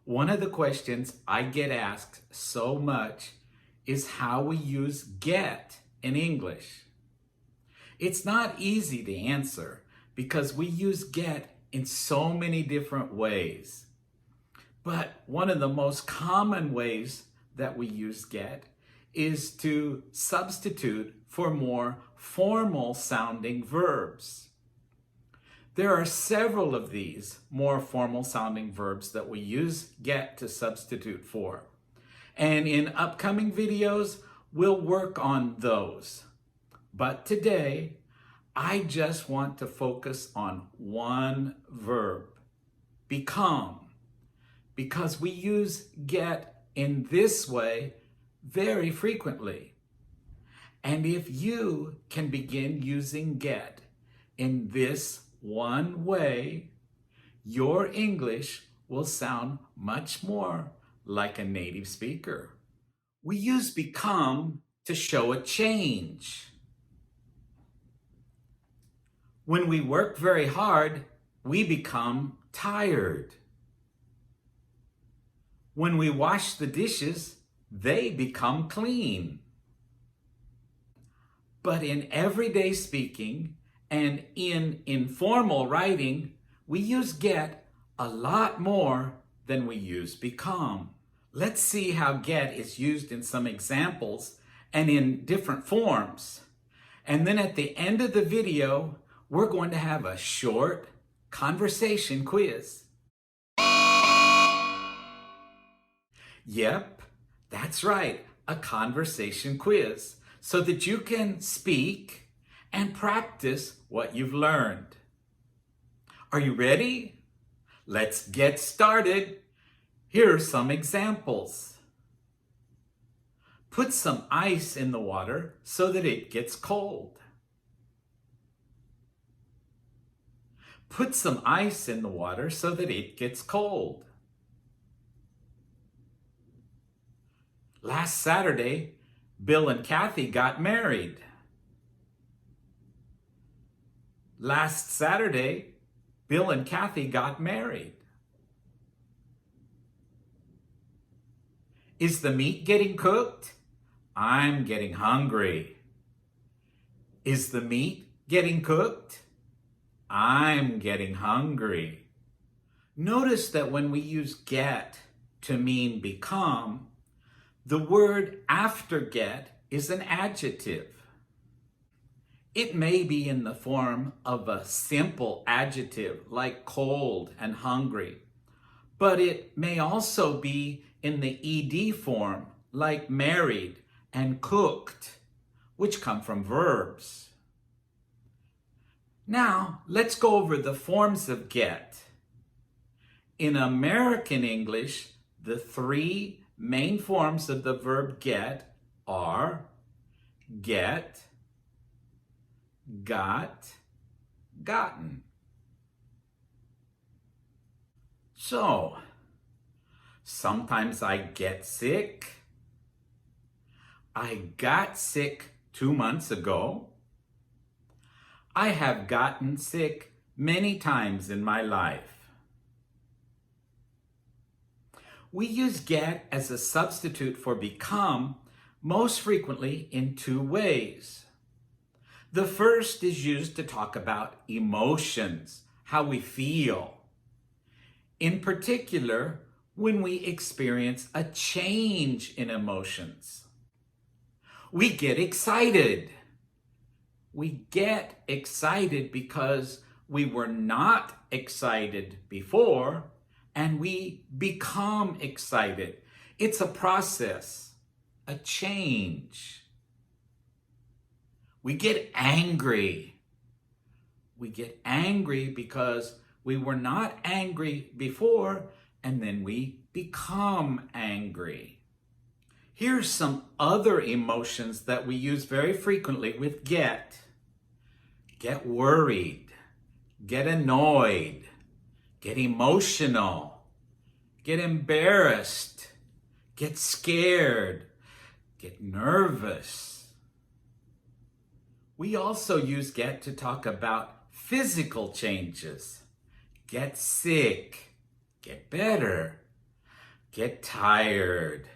One of the questions I get asked so much is how we use get in English. It's not easy to answer because we use get in so many different ways. But one of the most common ways that we use get is to substitute for more formal sounding verbs. There are several of these more formal sounding verbs that we use get to substitute for. And in upcoming videos, we'll work on those. But today, I just want to focus on one verb, become, because we use get in this way very frequently. And if you can begin using get in this one way, your English will sound much more like a native speaker. We use become to show a change. When we work very hard, we become tired. When we wash the dishes, they become clean. But in everyday speaking and in informal writing, we use get a lot more than we use become. Let's see how get is used in some examples and in different forms. And then at the end of the video, we're going to have a short conversation quiz. Yep, that's right, a conversation quiz, so that you can speak and practice what you've learned. Are you ready? Let's get started. Here are some examples. Put some ice in the water so that it gets cold. Put some ice in the water so that it gets cold. Last Saturday, Bill and Kathy got married. Last Saturday, Bill and Kathy got married. Is the meat getting cooked? I'm getting hungry. Is the meat getting cooked? I'm getting hungry. Notice that when we use get to mean become, the word after get is an adjective. It may be in the form of a simple adjective like cold and hungry, but it may also be in the ed form like married and cooked, which come from verbs. Now, let's go over the forms of get. In American English, the three main forms of the verb get are get, got, gotten. So, sometimes I get sick. I got sick 2 months ago. I have gotten sick many times in my life. We use get as a substitute for become most frequently in two ways. The first is used to talk about emotions, how we feel. In particular, when we experience a change in emotions. We get excited. We get excited because we were not excited before, and we become excited. It's a process, a change. We get angry. We get angry because we were not angry before, and then we become angry. Here's some other emotions that we use very frequently with get. Get worried, get annoyed, get emotional, get embarrassed, get scared, get nervous. We also use get to talk about physical changes. Get sick, get better. get tired,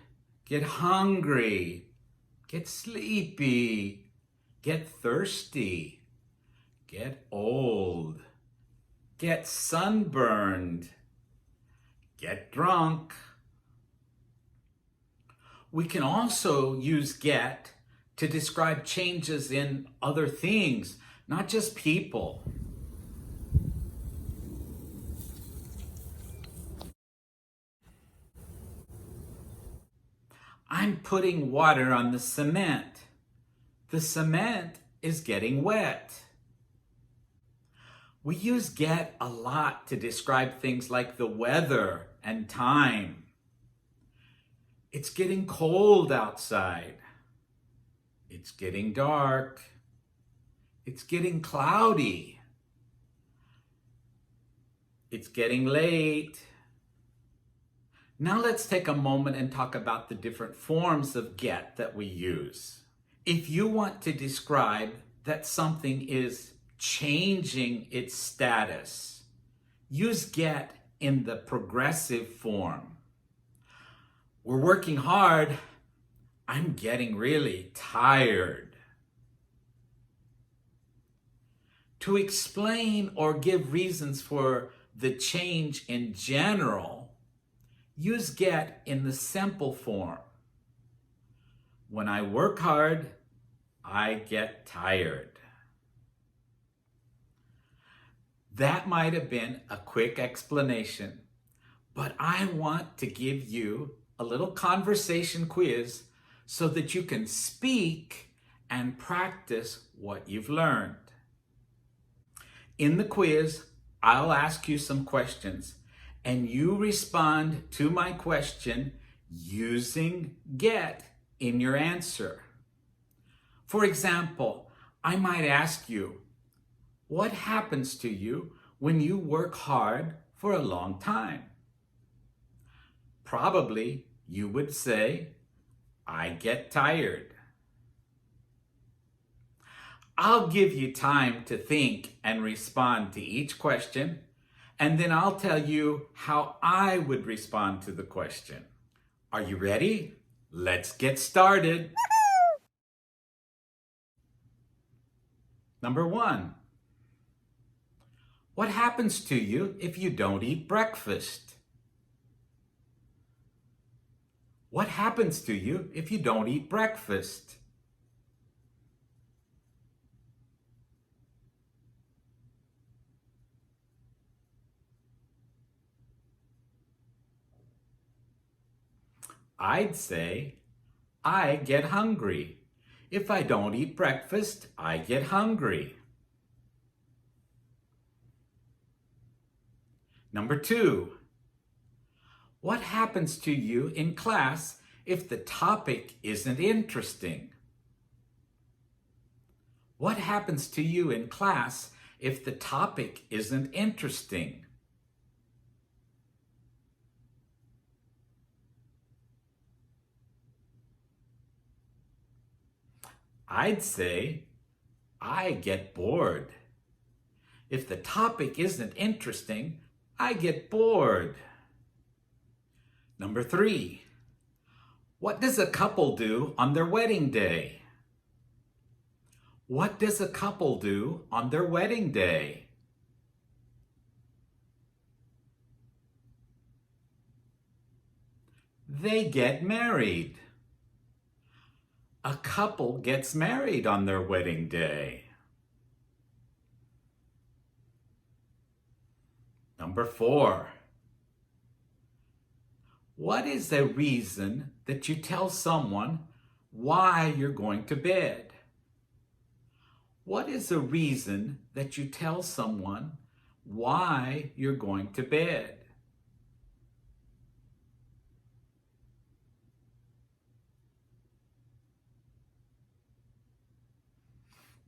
get hungry, get sleepy, get thirsty, get old, get sunburned, get drunk. We can also use get to describe changes in other things, not just people. I'm putting water on the cement. The cement is getting wet. We use get a lot to describe things like the weather and time. It's getting cold outside. It's getting dark. It's getting cloudy. It's getting late. Now let's take a moment and talk about the different forms of get that we use. If you want to describe that something is changing its status, use get in the progressive form. We're working hard. I'm getting really tired. To explain or give reasons for the change in general, use get in the simple form. When I work hard, I get tired. That might have been a quick explanation, but I want to give you a little conversation quiz so that you can speak and practice what you've learned. In the quiz, I'll ask you some questions, and you respond to my question using get in your answer. For example, I might ask you, what happens to you when you work hard for a long time? Probably you would say, I get tired. I'll give you time to think and respond to each question, and then I'll tell you how I would respond to the question. Are you ready? Let's get started. Number 1. What happens to you if you don't eat breakfast? What happens to you if you don't eat breakfast? I'd say, I get hungry. If I don't eat breakfast, I get hungry. Number 2. What happens to you in class if the topic isn't interesting? What happens to you in class if the topic isn't interesting? I'd say, I get bored. If the topic isn't interesting, I get bored. Number 3. What does a couple do on their wedding day? What does a couple do on their wedding day? They get married. A couple gets married on their wedding day. Number 4. What is the reason that you tell someone why you're going to bed? What is the reason that you tell someone why you're going to bed?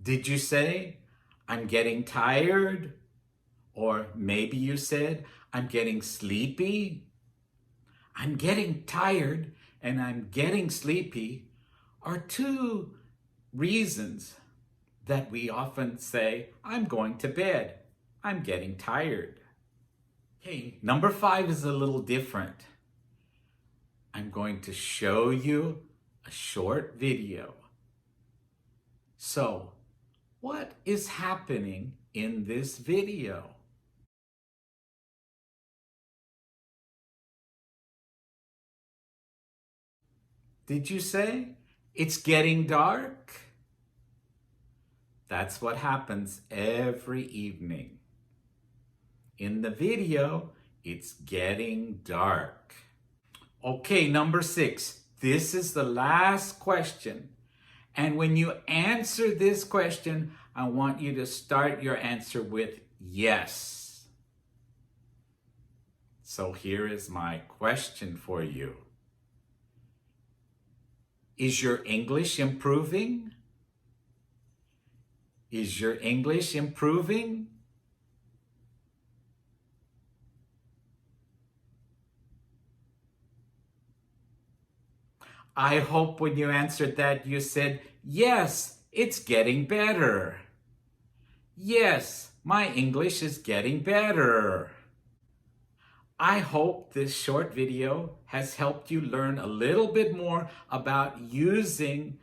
Did you say, I'm getting tired? Or maybe you said, I'm getting sleepy? I'm getting tired and I'm getting sleepy are two reasons that we often say, I'm going to bed. I'm getting tired. Okay, number 5 is a little different. I'm going to show you a short video. So, what is happening in this video? Did you say it's getting dark? That's what happens every evening. In the video, it's getting dark. Okay, number 6. This is the last question. And when you answer this question, I want you to start your answer with yes. So here is my question for you. Is your English improving? Is your English improving? I hope when you answered that you said, yes, it's getting better. Yes, my English is getting better. I hope this short video has helped you learn a little bit more about using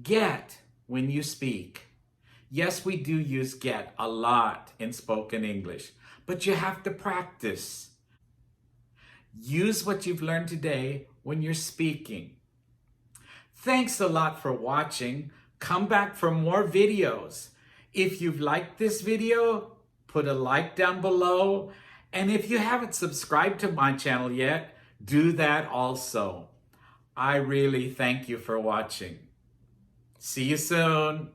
get when you speak. Yes, we do use get a lot in spoken English, but you have to practice. Use what you've learned today when you're speaking. Thanks a lot for watching. Come back for more videos. If you've liked this video, put a like down below. And if you haven't subscribed to my channel yet, do that also. I really thank you for watching. See you soon.